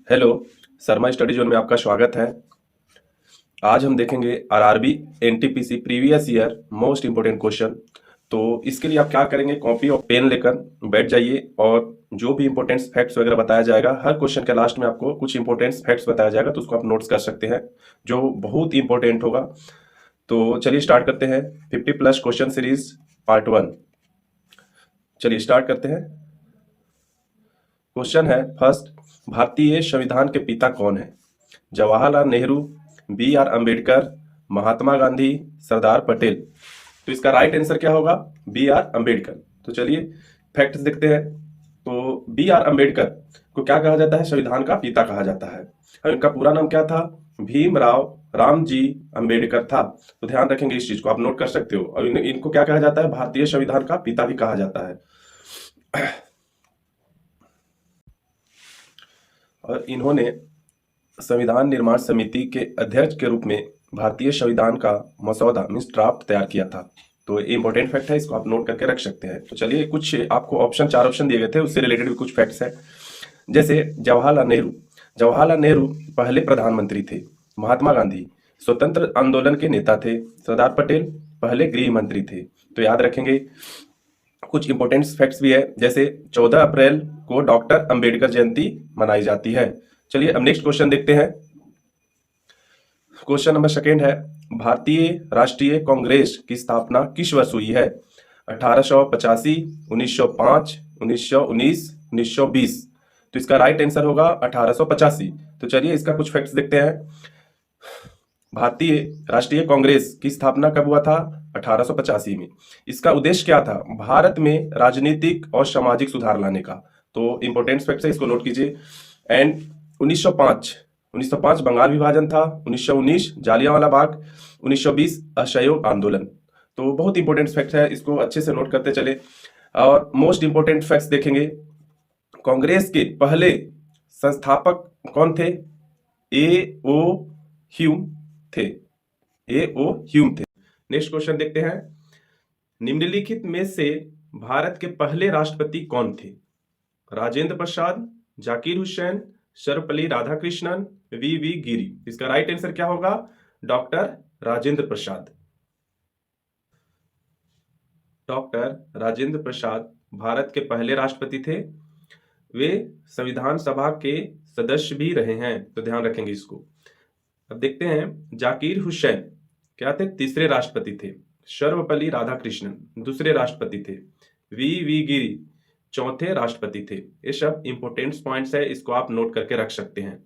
Hello, Sharma study zone में आपका स्वागत है। आज हम देखेंगे RRB NTPC previous year most important question. तो इसके लिए आप क्या करेंगे, कॉपी और पेन लेकर बैठ जाइए और जो भी इंपॉर्टेंट फैक्ट्स वगैरह बताया जाएगा, हर क्वेश्चन के लास्ट में आपको कुछ इंपॉर्टेंट फैक्ट्स बताया जाएगा, तो उसको आप नोट्स कर सकते हैं जो बहुत इंपॉर्टेंट होगा। तो चलिए स्टार्ट करते हैं 50+ क्वेश्चन सीरीज पार्ट 1। चलिए स्टार्ट करते हैं। क्वेश्चन है फर्स्ट, भारतीय संविधान के पिता कौन है? जवाहरलाल नेहरू, B.R. अम्बेडकर, महात्मा गांधी, सरदार पटेल। तो इसका राइट आंसर क्या होगा? B.R. अम्बेडकर। तो चलिए फैक्ट्स देखते हैं। तो B.R. अम्बेडकर को क्या कहा जाता है? संविधान का पिता कहा जाता है। और इनका पूरा नाम क्या था? भीमराव रामजी अम्बेडकर था। तो ध्यान रखेंगे इस चीज को, आप नोट कर सकते हो। और इनको क्या कहा जाता है? भारतीय संविधान का पिता भी कहा जाता है। और इन्होंने संविधान निर्माण समिति के अध्यक्ष के रूप में भारतीय संविधान का मसौदा मीन्स ड्राफ्ट तैयार किया था। तो ये इंपॉर्टेंट फैक्ट है, इसको आप नोट करके रख सकते हैं। तो चलिए कुछ आपको ऑप्शन, 4 ऑप्शन दिए गए थे, उससे रिलेटेड भी कुछ फैक्ट्स हैं। जैसे जवाहरलाल नेहरू पहले प्रधानमंत्री थे। महात्मा गांधी स्वतंत्र आंदोलन के नेता थे। सरदार पटेल पहले गृह मंत्री थे। तो याद रखेंगे। कुछ इंपॉर्टेंट फैक्ट्स भी है, जैसे 14 अप्रैल को डॉक्टर अंबेडकर जयंती मनाई जाती है। चलिए अब नेक्स्ट क्वेश्चन देखते हैं। क्वेश्चन नंबर सेकेंड है, भारतीय राष्ट्रीय कांग्रेस की स्थापना किस वर्ष हुई है? 1885, 1905, 1919, 1920। तो इसका राइट आंसर होगा 1885। तो चलिए इसका कुछ फैक्ट्स देखते हैं। भारतीय राष्ट्रीय कांग्रेस की स्थापना कब हुआ था? 1885 में। इसका उद्देश्य क्या था? भारत में राजनीतिक और सामाजिक सुधार लाने का। तो इंपॉर्टेंट फैक्ट है, इसको नोट कीजिए। एंड 1905 बंगाल विभाजन था। 1919 जालियांवाला बाग। 1920 असहयोग आंदोलन। तो बहुत इंपॉर्टेंट फैक्ट है, इसको अच्छे से नोट करते चले। और मोस्ट इंपॉर्टेंट फैक्ट्स देखेंगे। कांग्रेस के पहले संस्थापक कौन थे? ए ओ ह्यूम थे। नेक्स्ट क्वेश्चन देखते हैं। निम्नलिखित में से भारत के पहले राष्ट्रपति कौन थे? राजेंद्र प्रसाद, जाकिर हुसैन, सर्वपल्ली राधाकृष्णन, वी गिरी। इसका राइट आंसर क्या होगा? डॉक्टर राजेंद्र प्रसाद। डॉक्टर राजेंद्र प्रसाद भारत के पहले राष्ट्रपति थे। वे संविधान सभा के सदस्य भी रहे हैं, तो ध्यान रखेंगे इसको। अब देखते हैं, जाकिर हुसैन क्या थे? तीसरे राष्ट्रपति थे। सर्वपल्ली राधाकृष्णन दूसरे राष्ट्रपति थे। वी गिरी चौथे राष्ट्रपति थे। ये सब इंपोर्टेंट पॉइंट्स है, इसको आप नोट करके रख सकते हैं।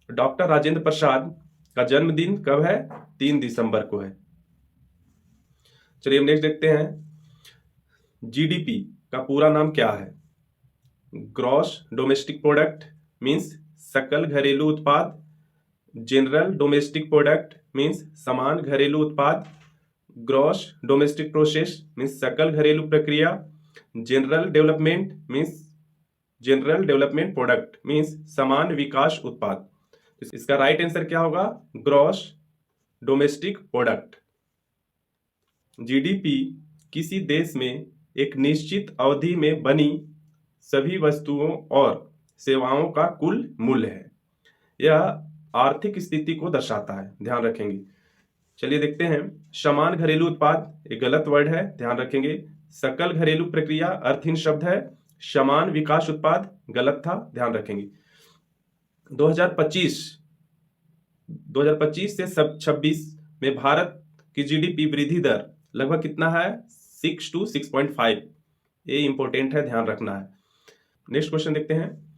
डॉक्टर राजेंद्र प्रसाद का जन्मदिन कब है? 3 दिसंबर को है। चलिए हम नेक्स्ट देखते हैं। जीडीपी का पूरा नाम क्या है? ग्रॉस डोमेस्टिक प्रोडक्ट मींस सकल घरेलू उत्पाद। जनरल डोमेस्टिक प्रोडक्ट मींस समान घरेलू उत्पाद। ग्रॉस डोमेस्टिक प्रोसेस मींस सकल घरेलू प्रक्रिया। जनरल डेवलपमेंट प्रोडक्ट मींस समान विकास उत्पाद। इसका राइट आंसर क्या होगा? Gross domestic product. जीडीपी किसी देश में एक निश्चित अवधि में बनी सभी वस्तुओं और सेवाओं का कुल मूल्य है। यह आर्थिक स्थिति को दर्शाता है, ध्यान रखेंगे। चलिए देखते हैं। समान घरेलू उत्पाद एक गलत वर्ड है, ध्यान रखेंगे। सकल घरेलू प्रक्रिया अर्थहीन शब्द है। समान विकास उत्पाद गलत था, ध्यान रखेंगे। 2025 से 26 में भारत की जीडीपी वृद्धि दर लगभग कितना है? 6 to 6.5। ये इंपॉर्टेंट है, ध्यान रखना है। नेक्स्ट क्वेश्चन देखते हैं।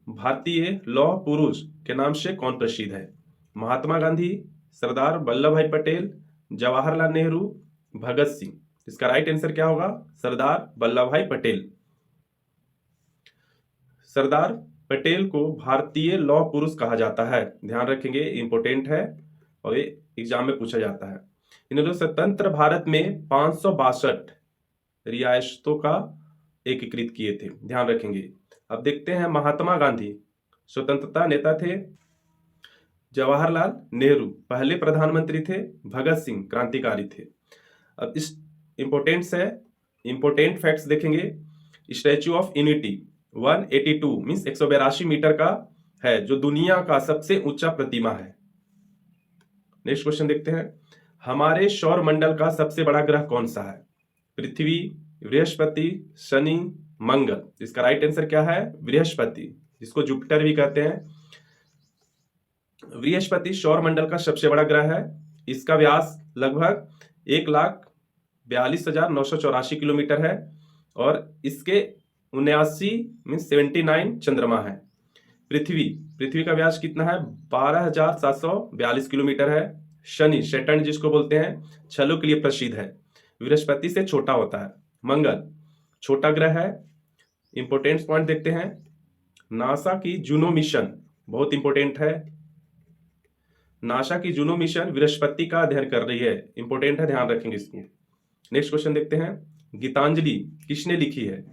भारतीय लौह पुरुष के नाम से कौन प्रसिद्ध है? महात्मा गांधी, सरदार वल्लभ भाई पटेल, जवाहरलाल नेहरू, भगत सिंह। इसका राइट आंसर क्या होगा? सरदार वल्लभ भाई पटेल। सरदार पटेल को भारतीय लौह पुरुष कहा जाता है, ध्यान रखेंगे, इंपॉर्टेंट है और ये एग्जाम में पूछा जाता है। इन्होंने स्वतंत्र भारत में 562 रियासतों का एकीकृत किए थे, ध्यान रखेंगे। अब देखते हैं, महात्मा गांधी स्वतंत्रता नेता थे। जवाहरलाल नेहरू पहले प्रधानमंत्री थे। भगत सिंह क्रांतिकारी थे। अब इस इंपोर्टेंट फैक्ट्स देखेंगे। Statue of Unity 182 means 182 metre का है जो दुनिया का सबसे ऊंचा प्रतिमा है? नेक्स्ट क्वेश्चन देखते हैं, हमारे सौर मंडल का सबसे बड़ा ग्रह कौन सा है? पृथ्वी, बृहस्पति, शनि, मंगल। इसका राइट आंसर क्या है? बृहस्पति, जिसको जुपिटर भी कहते हैं। बृहस्पति सौर मंडल का सबसे बड़ा ग्रह है। इसका व्यास लगभग 1,42,984 किलोमीटर है और इसके 79 चंद्रमा है। पृथ्वी का व्यास कितना है? 12,742 किलोमीटर है। शनि, सैटर्न जिसको बोलते हैं, छलों के लिए प्रसिद्ध है, बृहस्पति से छोटा होता है। मंगल छोटा ग्रह है। इंपोर्टेंट पॉइंट देखते हैं, नासा की जूनो मिशन बहुत इंपोर्टेंट है। नासा की जूनो मिशन बृहस्पति का अध्ययन कर रही है, इंपोर्टेंट है, ध्यान रखेंगे इसको। नेक्स्ट क्वेश्चन देखते हैं, गीतांजलि किसने लिखी है?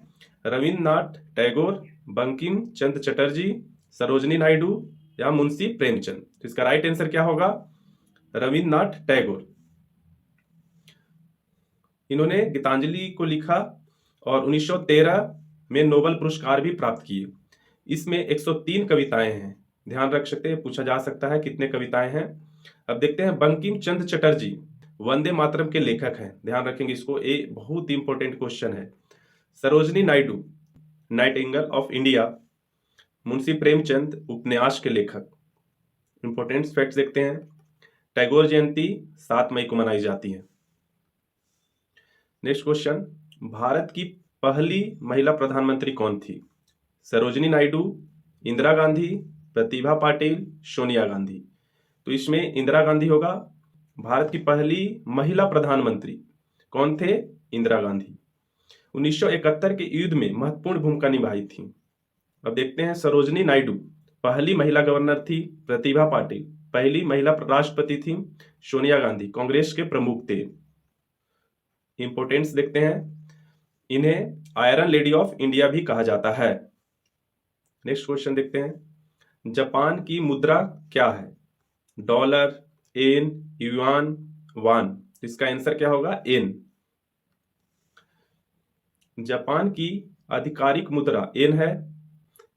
रविन्द्रनाथ टैगोर, बंकिम चंद्र चटर्जी, सरोजनी नायडू या मुंशी प्रेमचंद। तो इसका राइट आंसर क्या होगा? रविन्द्रनाथ टैगोर। इन्होंने गीतांजलि को लिखा और 1913 में नोबेल पुरस्कार भी प्राप्त किए। इसमें 103 कविताएं हैं, ध्यान रख सकते हैं, पूछा जा सकता है कितने कविताएं हैं। अब देखते हैं, बंकिम चंद्र चटर्जी वंदे मातरम के लेखक हैं, ध्यान रखेंगे इसको, ये बहुत इंपॉर्टेंट क्वेश्चन है। Sarojini Naidu Nightingale of India, Munshi Premchand उपन्यास के लेखक। इंपॉर्टेंट फैक्ट्स देखते हैं, टैगोर जयंती 7 मई को मनाई जाती है। नेक्स्ट क्वेश्चन, भारत की पहली महिला प्रधानमंत्री कौन थी? सरोजनी नायडू, इंदिरा गांधी, प्रतिभा पाटिल, सोनिया गांधी। तो इसमें इंदिरा गांधी होगा। भारत की पहली महिला प्रधानमंत्री कौन थे? इंदिरा गांधी। 1971 के युद्ध में महत्वपूर्ण भूमिका निभाई थी। अब देखते हैं, सरोजनी नायडू पहली महिला गवर्नर थी, प्रतिभा पाटिल पहली महिला राष्ट्रपति थी, सोनिया गांधी कांग्रेस के प्रमुख थे। इंपोर्टेंस देखते हैं, इन्हें आयरन लेडी ऑफ इंडिया भी कहा जाता है। नेक्स्ट क्वेश्चन देखते हैं, जापान की मुद्रा क्या है? डॉलर, येन, युआन, वान। इसका आंसर क्या होगा? येन। जापान की आधिकारिक मुद्रा येन है।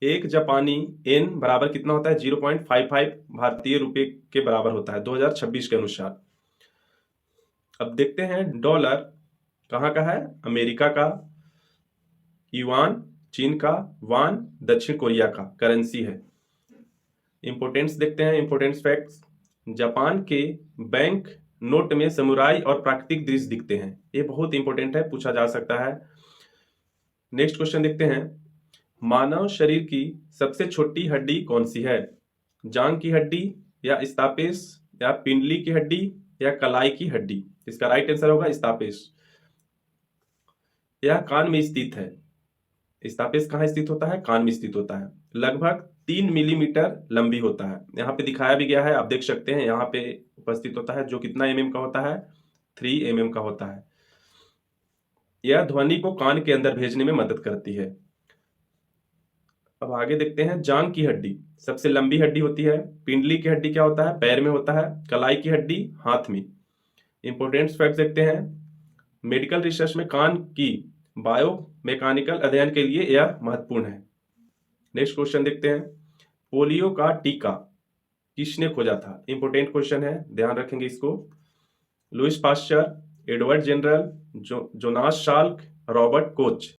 एक जापानी येन बराबर कितना होता है? 0.55 भारतीय रुपए के बराबर होता है 2026 के अनुसार। अब देखते हैं, डॉलर कहाँ का है? अमेरिका का, युआन चीन का, वान दक्षिण कोरिया का करेंसी है। इंपोर्टेंस देखते हैं, इंपोर्टेंस फैक्ट्स, जापान के बैंक नोट में समुराई और प्राकृतिक दृश्य दिखते हैं, ये बहुत इंपॉर्टेंट है, पूछा जा सकता है। नेक्स्ट क्वेश्चन देखते हैं, मानव शरीर की सबसे छोटी हड्डी कौन सी है? जांग की हड्डी या स्टापेस या पिंडली की हड्डी या कलाई की हड्डी। इसका राइट आंसर होगा स्टापेस। यह कान में स्थित है। स्टापेस कहाँ स्थित होता है? कान में स्थित होता है। लगभग 3 मिलीमीटर लंबी होता है। यहाँ पे दिखाया भी गया है, आप देख सकते हैं, यहाँ पे उपस्थित होता है, जो कितना mm का होता है? 3 mm का होता है। यह ध्वनि को कान के अंदर भेजने में मदद करती है। अब आगे देखते हैं, जांग की हड्डी सबसे लंबी हड्डी होती है। पिंडली की हड्डी क्या होता है? पैर में होता है। कलाई की हड्डी हाथ में। इंपोर्टेंट फैक्ट देखते हैं, मेडिकल रिसर्च में कान की बायो मैकेनिकल अध्ययन के लिए यह महत्वपूर्ण है। नेक्स्ट क्वेश्चन देखते हैं, पोलियो का टीका किसने खोजा था? इंपोर्टेंट क्वेश्चन है, ध्यान रखेंगे इसको। Louis Pasteur, Edward Jenner, Jonas Salk, Robert coach.